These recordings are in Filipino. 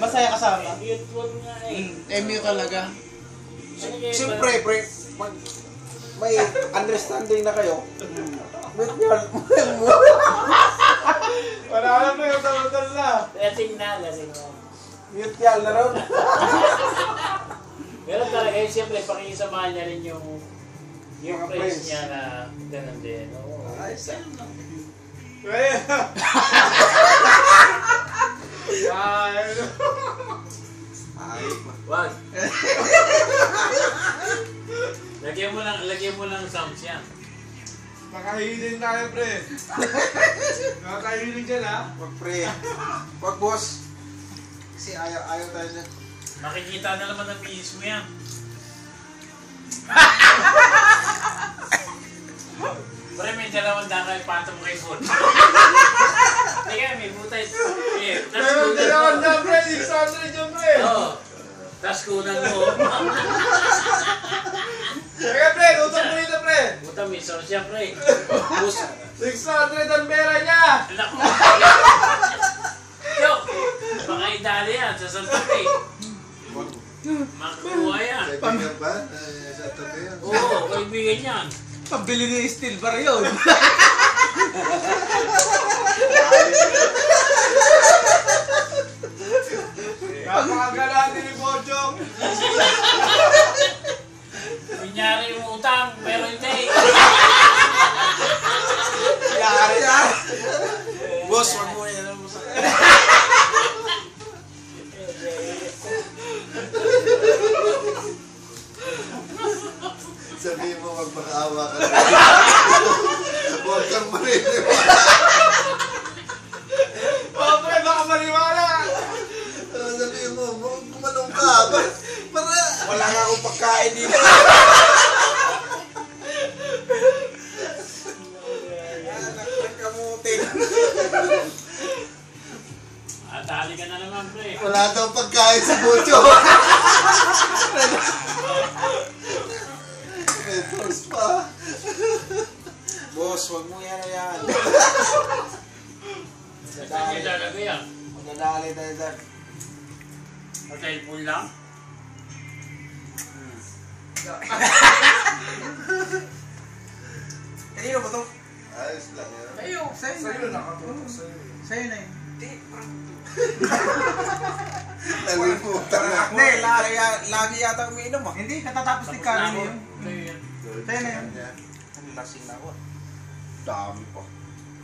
Masaya kasama. MU talaga. Siyempre, pre, pag may understanding na kayo, mutual. Wala alam na yung salutan na. Lasing na. Mutual na raw. Pero talaga yun, siyempre, pakisamahan niya rin yung Mga praise praise. niya na ganun din. Oo. Ayos ah. Wag. Lagyan mo lang sounds yan. Nakahiling tayo, pre. Nakahiling dyan, ha? Wag pre. Wag boss. Kasi ayaw tayo dyan. Makikita na naman ng misis mo yan. Pre, may dalawang dangay patong kay Bud. Teka, may butay. Meron din ako dyan, pre. 600 yung pre. Oo. Tapos kunan mo. Teka, pre. Utang mo nito, pre. Buta, may sauce siya, pre. Bus. 600 ang pera niya. Anak mo. Yo! Baka idali yan sa Santa Fe. Makakuha yan. Kaibigan ba? Sa tabi yan. Oo, kaibigan yan. Pambili ni steel bar yun. Napakagalante ni Bojong. Kunyari yung utang, pero hindi. Yari na. Boss, wag mo yan. Sabihin mo magpakaawa ka na. Huwag kang maniniwala. Oh, pre. Baka maniwala. Sabihin mo, kumanong ka. Para... Wala nga akong pagkain dito. Anak ng kamuti. Dali ka na naman, pre. Wala daw pagkain sa Bojo. May force pa. Boss, wag mo yan. Saan niya talaga yan? Magdadali tayo dyan. Sa cellphone lang? Kanino ba to? Ayos lang yan. Sa'yo, sa'yo na yun. Sa'yo na yun. Nalimutan na. Hindi, lagi yata umiinom ah. Hindi, katatapos ni Karen yun. Sa'yo yan. Sa'yo na yun. Ang lasing na ako. Dami pa.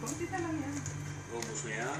Kunti na lang yan. Ubus mo yan?